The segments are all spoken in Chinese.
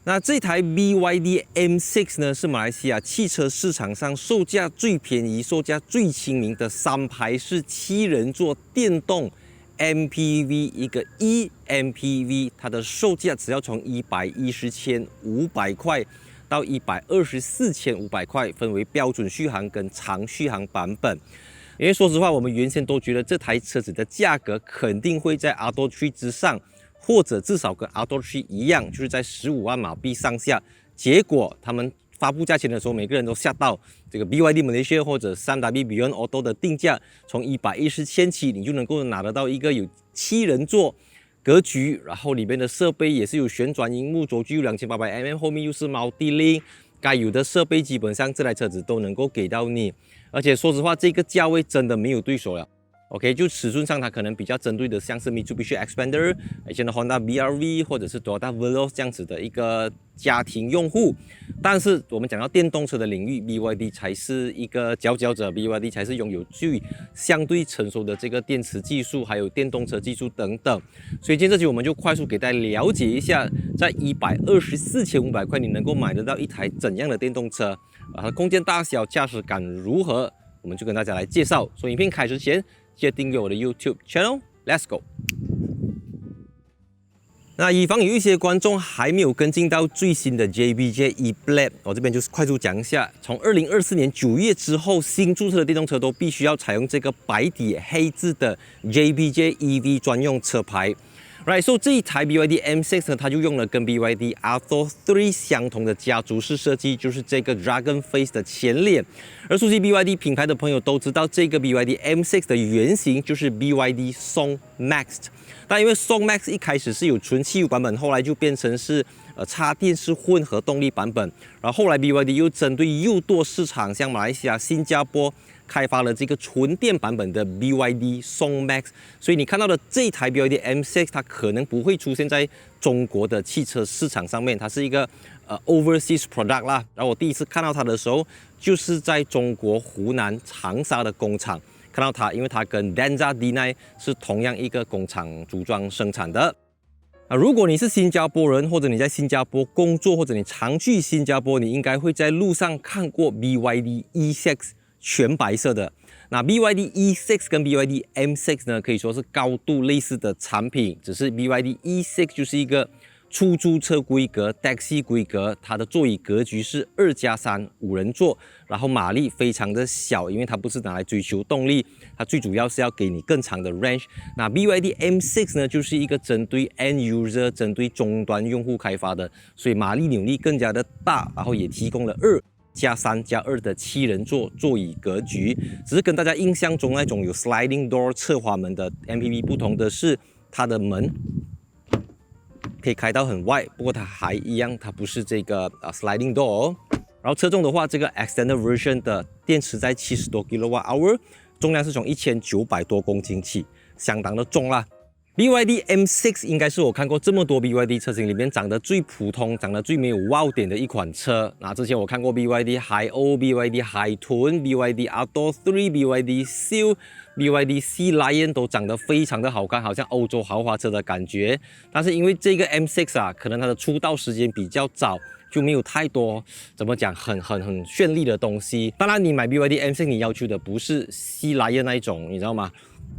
那这台 BYD M6 呢，是马来西亚汽车市场上售价最便宜、售价最亲民的3排式7人座电动 MPV， 一个 eMPV， 它的售价只要从110,500块到124,500块，分为标准续航跟长续航版本。因为说实话，我们原先都觉得这台车子的价格肯定会在 Atto 3之上。或者至少跟 Atto 3一样，就是在15万马币上下。结果他们发布价钱的时候，每个人都吓到。这个 BYD Malaysia 或者 3W Beyond Auto 的定价，从110千起，你就能够拿得到一个有7人座格局，然后里面的设备也是有旋转萤幕，轴距有2800mm， 后面又是 Multi-Link， 该有的设备基本上这台车子都能够给到你。而且说实话，这个价位真的没有对手了。OK， 就尺寸上它可能比较针对的，像是 Mitsubishi Xpander、以前的 Honda BRV 或者是 Toyota Veloz 这样子的一个家庭用户。但是我们讲到电动车的领域 ，BYD 才是一个佼佼者 ，BYD 才是拥有最相对成熟的这个电池技术，还有电动车技术等等。所以今天这期我们就快速给大家了解一下，在124,500块你能够买得到一台怎样的电动车，它的空间大小、驾驶感如何，我们就跟大家来介绍。所以影片开始前，记得订阅我的 YouTube channel。Let's go。那以防有一些观众还没有跟进到最新的 JBJ eBlack， 我这边就是快速讲一下，从2024年9月之后，新注册的电动车都必须要采用这个白底黑字的 JBJ EV 专用车牌。Right， so 这一台 BYD M6 呢，它就用了跟 BYD Atto 3相同的家族式设计，就是这个 Dragon Face 的前脸。而熟悉 BYD 品牌的朋友都知道，这个 BYD M6 的原型就是 BYD Song Max。但因为 Song Max 一开始是有纯汽油版本，后来就变成是插电式混合动力版本。然后后来 BYD 又针对右舵市场，像马来西亚、新加坡，开发了这个纯电版本的 BYD Song Max， 所以你看到的这一台 BYD M6， 它可能不会出现在中国的汽车市场上面，它是一个overseas product 啦。然后我第一次看到它的时候，就是在中国湖南长沙的工厂看到它，因为它跟 Denza D9 是同样一个工厂组装生产的。如果你是新加坡人，或者你在新加坡工作，或者你常去新加坡，你应该会在路上看过 BYD E6。全白色的。那 BYD E6 跟 BYD M6 呢，可以说是高度类似的产品，只是 BYD E6 就是一个出租车规格 taxi 规格，它的座椅格局是2+3 5人座，然后马力非常的小，因为它不是拿来追求动力，它最主要是要给你更长的 range。那 BYD M6 呢，就是一个针对 end user 针对终端用户开发的，所以马力扭力更加的大，然后也提供了2+3+2的7人座座椅格局，只是跟大家印象中那种有 sliding door 侧滑门的 MPV 不同的是，它的门可以开到很外，不过它还一样，它不是这个sliding door 哦。然后车重的话，这个 extended version 的电池在70多 kWh， 重量是从1900多公斤起，相当的重啦。BYD M6 应该是我看过这么多 BYD 车型里面长得最普通、长得最没有 wow 点的一款车。那之前我看过 BYD Hi-O、BYD 海豚、BYD Atto 3、BYD Seal、BYD Sea Lion 都长得非常的好看，好像欧洲豪华车的感觉。但是因为这个 M6 啊，可能它的出道时间比较早，就没有太多怎么讲很绚丽的东西。当然，你买 BYD M6， 你要求的不是 Sea Lion 那一种，你知道吗？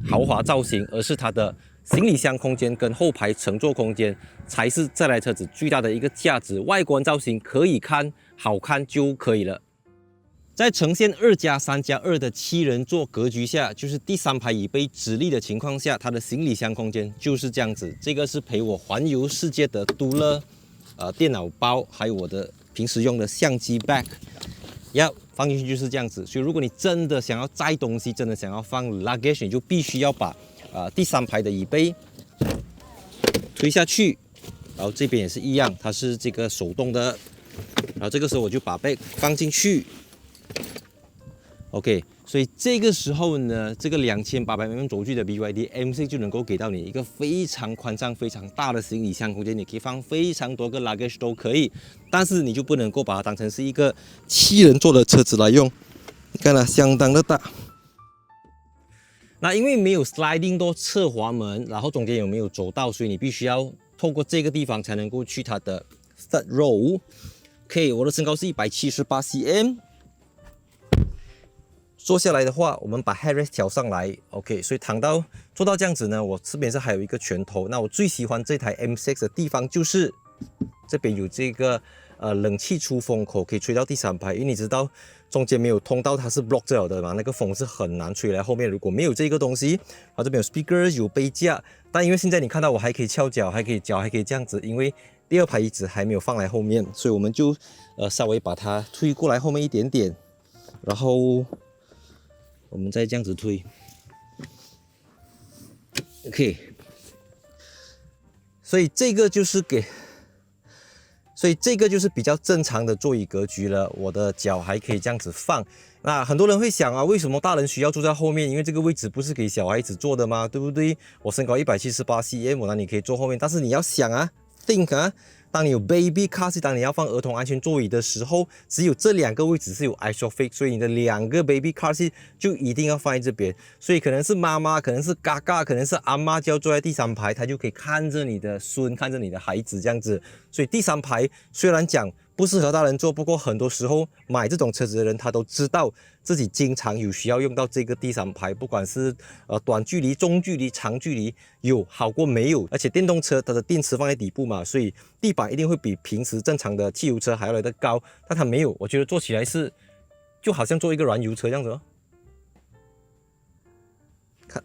豪华造型，而是它的行李箱空间跟后排乘坐空间才是这台车子最大的一个价值。外观造型可以看好看就可以了。在呈现2+3+2的7人座格局下，就是第3排椅背直立的情况下，它的行李箱空间就是这样子。这个是陪我环游世界的都乐电脑包，还有我的平时用的相机 bag， 要放进去就是这样子。所以如果你真的想要载东西，真的想要放 luggage， 你就必须要把第3排的椅背推下去，然后这边也是一样，它是这个手动的，然后这个时候我就把背放进去 ，OK， 所以这个时候呢，这个2800mm 轴距的 BYD M6 就能够给到你一个非常宽敞、非常大的行李箱空间，你可以放非常多个 luggage 都可以，但是你就不能够把它当成是一个7人座的车子来用，你看它相当的大。那因为没有 sliding door 侧滑门，然后中间有没有走道，所以你必须要透过这个地方才能够去它的 third row。OK， 我的身高是178cm。坐下来的话，我们把 headrest 调上来 ，OK， 所以做到这样子呢，我这边是还有一个拳头。那我最喜欢这台 M6 的地方就是这边有这个冷气出风口，可以吹到第三排。因为你知道中间没有通道，它是 block 着了的嘛，那个风是很难吹来后面。如果没有这个东西，这边有 speaker 有杯架，但因为现在你看到我还可以翘脚，还可以这样子，因为第二排椅子还没有放来后面，所以我们就稍微把它推过来后面一点点，然后我们再这样子推 ，OK， 所以这个就是比较正常的座椅格局了。我的脚还可以这样子放。那很多人会想啊，为什么大人需要坐在后面？因为这个位置不是给小孩子坐的吗？对不对？我身高178cm，那你可以坐后面。但是你要想啊 ，think 啊。当你有 baby car seat， 当你要放儿童安全座椅的时候，只有这2个位置是有 isofix， 所以你的2个 baby car seat 就一定要放在这边。所以可能是妈妈，可能是嘎嘎，可能是阿妈就要坐在第3排，她就可以看着你的孙，看着你的孩子这样子。所以第3排虽然讲不适合大人坐，不过很多时候买这种车子的人，他都知道自己经常有需要用到这个第3排，不管是短距离、中距离、长距离，有好过没有。而且电动车它的电池放在底部嘛，所以地板一定会比平时正常的汽油车还要来得高，但它没有，我觉得坐起来就好像坐一个燃油车这样子哦。看。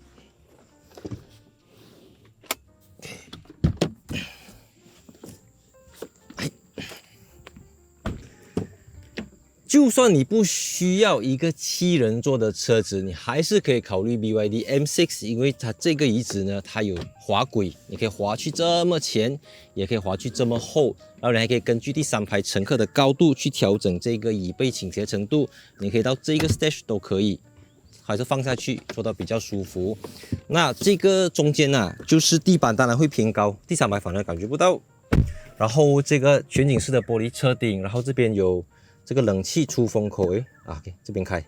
就算你不需要一个7人座的车子，你还是可以考虑 BYD M6， 因为它这个椅子呢，它有滑轨，你可以滑去这么前，也可以滑去这么后，然后你还可以根据第3排乘客的高度去调整这个椅背倾斜程度，你可以到这个 stage 都可以，还是放下去坐到比较舒服。那这个中间啊，就是地板当然会偏高，第3排反而感觉不到。然后这个全景式的玻璃车顶，然后这边有这个冷气出风口，OK， 这边开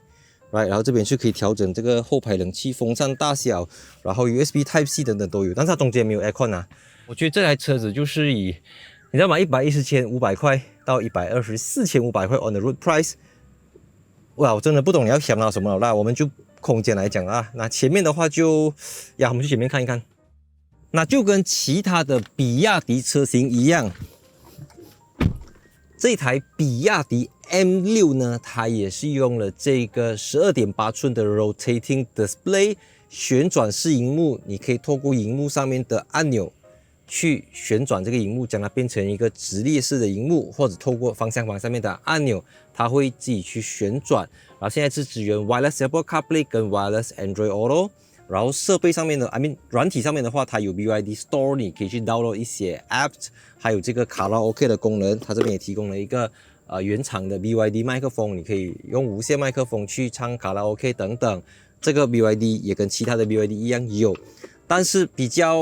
，right， 然后这边是可以调整这个后排冷气风扇大小，然后 USB Type C 等等都有，但是它中间没有 aircon 啊。我觉得这台车子就是你知道吗？110,500块到124,500块 on the road price， 哇，我真的不懂你要想到什么了。那我们就空间来讲啊，那前面的话我们去前面看一看，那就跟其他的比亚迪车型一样。这台比亚迪 M6 呢，它也是用了这个12.8寸的 rotating display 旋转式萤幕，你可以透过荧幕上面的按钮去旋转这个荧幕，将它变成一个直列式的荧幕，或者透过方向盘上面的按钮，它会自己去旋转。然后现在是支援 Wireless Apple CarPlay 跟 Wireless Android Auto。然后设备上面的软体上面的话，它有 BYD Store， 你可以去 download 一些 apps， 还有这个卡拉 OK 的功能。它这边也提供了一个原厂的 BYD 麦克风，你可以用无线麦克风去唱卡拉 OK 等等。这个 BYD 也跟其他的 BYD 一样有，但是比较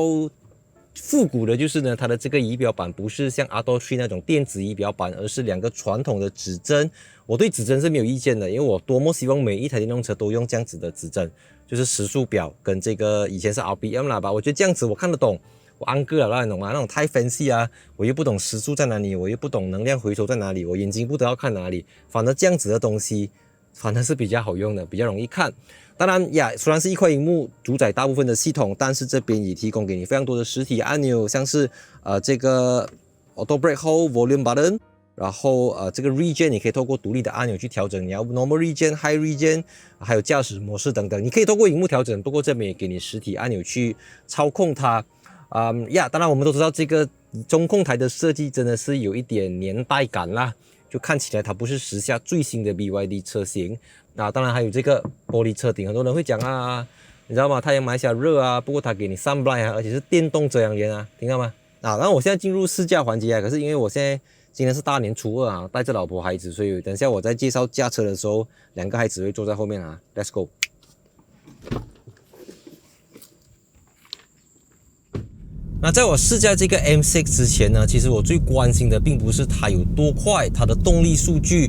复古的就是呢，它的这个仪表板不是像 Auto3 那种电子仪表板，而是2个传统的指针。我对指针是没有意见的，因为我多么希望每一台电动车都用这样子的指针，就是时速表跟这个以前是 RPM 啦吧，我觉得这样子我看得懂，我安个了啦，你懂吗？那种太 fancy 啊，我又不懂时速在哪里，我又不懂能量回收在哪里，我眼睛不知道看哪里，反正这样子的东西反正是比较好用的，比较容易看。当然呀，虽然是一块荧幕主宰大部分的系统，但是这边也提供给你非常多的实体按钮，像是这个 Auto Brake Hold、Volume Button， 然后这个 Region 你可以透过独立的按钮去调整，你要 Normal Region、High Region， 还有驾驶模式等等，你可以透过荧幕调整，不过这边也给你实体按钮去操控它。当然我们都知道这个中控台的设计真的是有一点年代感啦，就看起来它不是时下最新的 BYD 车型。当然还有这个玻璃车顶，很多人会讲啊，你知道吗？太阳埋下热啊，不过它给你 sunblind 啊，而且是电动遮阳帘啊，听到吗？然后我现在进入试驾环节啊，可是因为我现在今天是大年初2啊，带着老婆孩子，所以等一下我在介绍驾车的时候，2个孩子会坐在后面啊 ，Let's go。那在我试驾这个 M6 之前呢，其实我最关心的并不是它有多快，它的动力数据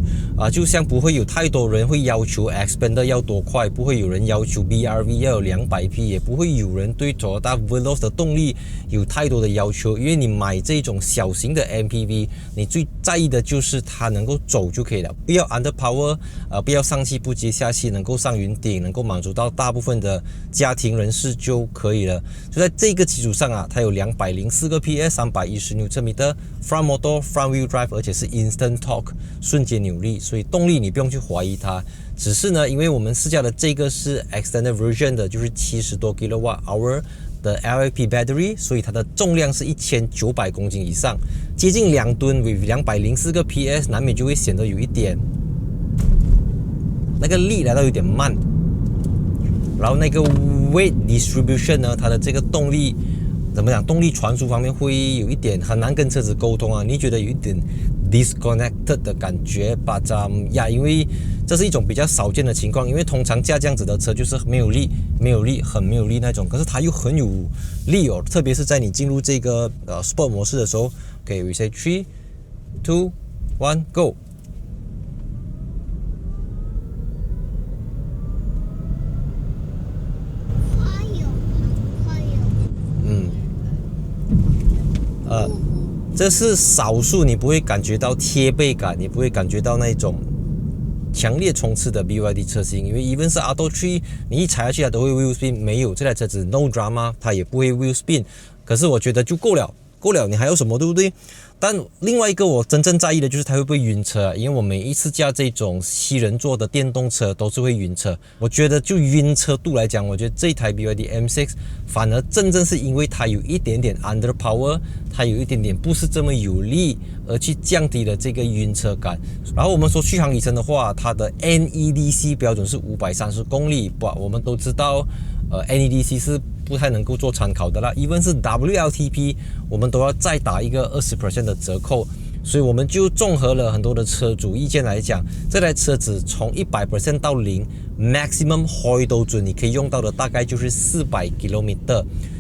就像不会有太多人会要求 Xpander 要多快，不会有人要求 BRV 要有200匹，也不会有人对 Toyota Veloz 的动力有太多的要求，因为你买这种小型的 MPV， 你最在意的就是它能够走就可以了，不要 underpower，不要上气不接下气，能够上云顶，能够满足到大部分的家庭人士就可以了。就在这个基础上它有204个 PS， 310 Nm Front Motor Front Wheel Drive， 而且是 Instant Torque 瞬间扭力，所以动力你不用去怀疑它。只是呢，因为我们试驾的这个是 Extended Version 的，就是70多 kWh 的 LFP Battery， 所以它的重量是1900公斤以上，接近2吨 with 204个 PS， 难免就会显得有一点那个力来到有点慢。然后那个 Weight Distribution 呢，它的这个动力怎么讲？动力传输方面会有一点很难跟车子沟通你觉得有一点 disconnected 的感觉吧？因为这是一种比较少见的情况，因为通常驾这样子的车就是没有力，很没有力那种，可是它又很有力特别是在你进入这个Sport 模式的时候。OK， we say 3, 2, 1, go。这是少数你不会感觉到贴背感，你不会感觉到那种强烈冲刺的 BYD 车型，因为 even 是 Atto 3，你一踩下去它都会 wheel spin， 没有这台车子 no drama， 它也不会 wheel spin， 可是我觉得就够了，你还有什么对不对？但另外一个我真正在意的就是它会不会晕车因为我每一次驾这种7人座的电动车都是会晕车。我觉得就晕车度来讲，我觉得这台 BYD M6 反而真正是因为它有一点点 underpower， 它有一点点不是这么有力，而去降低了这个晕车感。然后我们说续航里程的话，它的 NEDC 标准是530公里，我们都知道NEDC 是不太能够做参考的啦 ，even 是 WLTP， 我们都要再打一个20% 的折扣，所以我们就综合了很多的车主意见来讲，这台车子从100% 到0 maximum 开到准，你可以用到的大概就是400 km，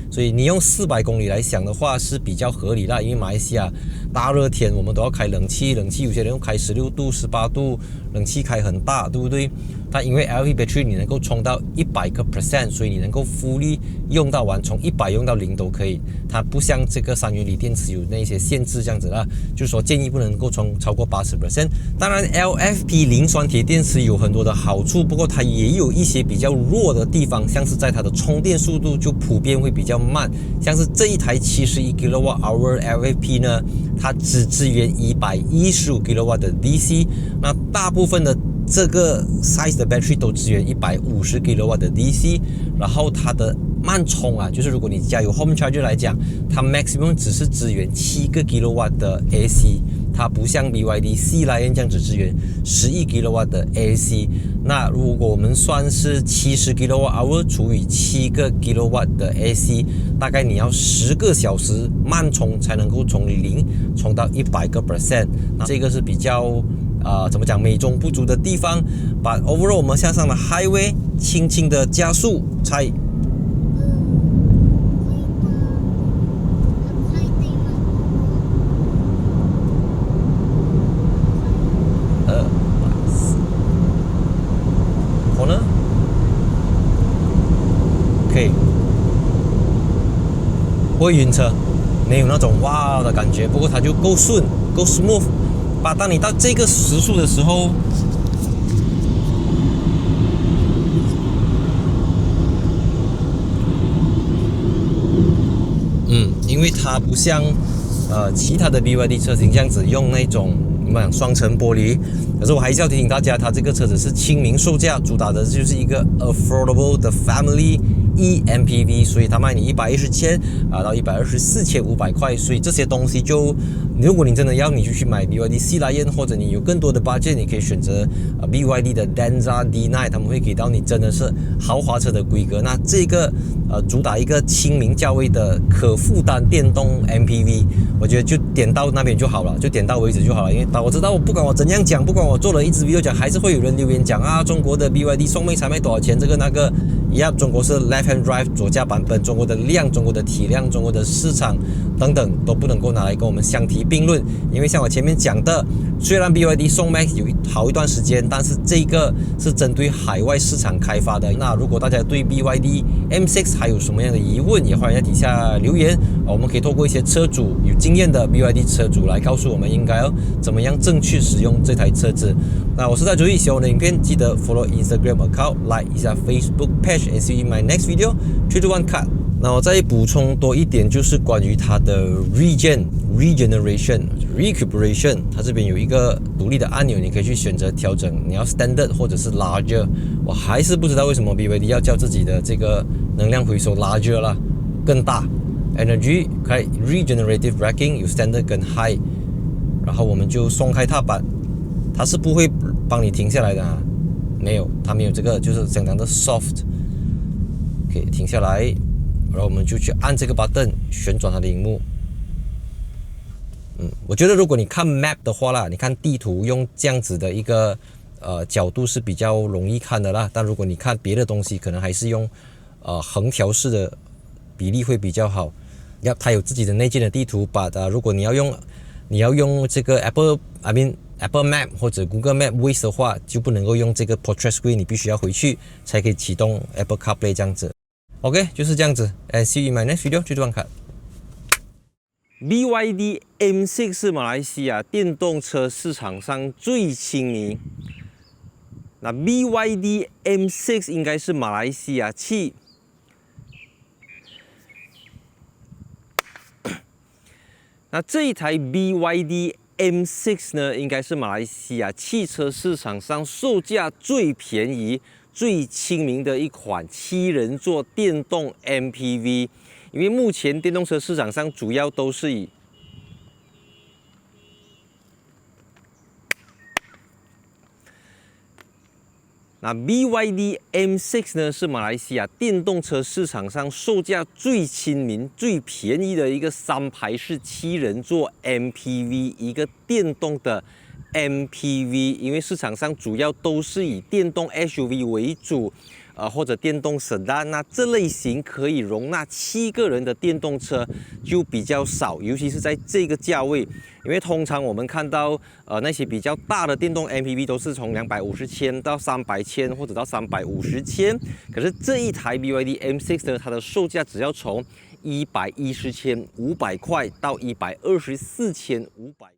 所以你用400公里来想的话是比较合理啦，因为马来西亚大热天我们都要开冷气有些人用开16度、18度，冷气开很大，对不对？它因为 LFP battery 你能够充到100%，所以你能够fully用到完，从100用到0都可以。它不像这个3元锂电池有那些限制这样子啦，就是说建议不能够充超过80%。当然 LFP 磷酸铁电池有很多的好处，不过它也有一些比较弱的地方，像是在它的充电速度就普遍会比较慢，像是这一台71 kWh LFP 呢，它只支援115 kW 的 DC， 那大部分的这个 size 的 battery 都支援150 kW 的 DC， 然后它的慢充就是如果你家有 home charger 来讲，它 maximum 只是支援7个 kW 的 AC， 它不像 BYD Sea Lion 这样只支援11 kW 的 AC。那如果我们算是70 kWh 除以7个 kW 的 AC， 大概你要10个小时慢充才能够从0充到100%，那这个是比较怎么讲美中不足的地方。把 overall 我们向上的 highway 轻轻的加速才corner OK， 不会晕车，没有那种哇的感觉，不过它就够顺够 smooth。当你到这个时速的时候，因为它不像其他的 BYD 车型这样子用那种双层玻璃，可是我还是要提醒大家，它这个车子是亲民售价，主打的就是一个 affordable 的 family eMPV， 所以它卖你110千到124,500块，所以这些东西就，如果你真的要你就去买 BYD Sea Lion， 或者你有更多的 budget， 你可以选择BYD 的 Denza D9， 他们会给到你真的是豪华车的规格。那这个主打一个亲民价位的可负担电动 MPV， 我觉得就点到那边就好了，就点到为止就好了。因为我知道，不管我怎样讲，不管我做了一支 video 讲，还是会有人留言讲中国的 BYD 送妹才卖多少钱，这个那个，中国是 left left hand drive 左驾版本，中国的量、中国的体量、中国的市场等等都不能够拿来跟我们相提并论。因为像我前面讲的，虽然 BYD 宋 Max 有好一段时间，但是这个是针对海外市场开发的。那如果大家对 BYD M6 还有什么样的疑问，也欢迎在底下留言，我们可以透过一些车主有经验的 BYD 车主来告诉我们应该要怎么样正确使用这台车子。那我是在主意，喜欢我的影片记得 follow Instagram account、like 一下 Facebook page，and see you in my next video。3、2、1 cut。那我再补充多一点，就是关于它的 regeneration、recuperation， 它这边有一个独立的按钮，你可以去选择调整，你要 standard 或者是 larger。我还是不知道为什么 BYD 要叫自己的这个能量回收 larger 啦，更大。Energy 可以 regenerative braking 有 standard 跟 high， 然后我们就松开踏板，它是不会帮你停下来的啊，没有，它没有这个，就是相当的 soft。可以停下来，然后我们就去按这个 button 旋转它的荧幕。我觉得如果你看 map 的话啦，你看地图用这样子的一个角度是比较容易看的啦。但如果你看别的东西，可能还是用横条式的比例会比较好。它有自己的内建的地图，如果你要用这个 Apple Map 或者 Google Map Waze 的话，就不能够用这个 Portrait Screen， 你必须要回去才可以启动 Apple CarPlay 这样子。OK， 就是这样子。And see you in my next video。3、2、1 cut。BYD M6 是马来西亚电动车市场上最亲民。那 BYD M6 应该是马来西亚那这一台 BYD M6 呢，应该是马来西亚汽车市场上售价最便宜、最亲民的一款7人座电动 MPV。因为目前电动车市场上主要都是以BYD M6 呢，是马来西亚电动车市场上售价最亲民、最便宜的一个3排式7人座 MPV， 一个电动的 MPV。因为市场上主要都是以电动 SUV 为主。或者电动sedan，那这类型可以容纳7个人的电动车就比较少，尤其是在这个价位。因为通常我们看到那些比较大的电动 MPV 都是从250千到300千或者到350千，可是这一台 BYD M6 呢，它的售价只要从110千500块到124千500。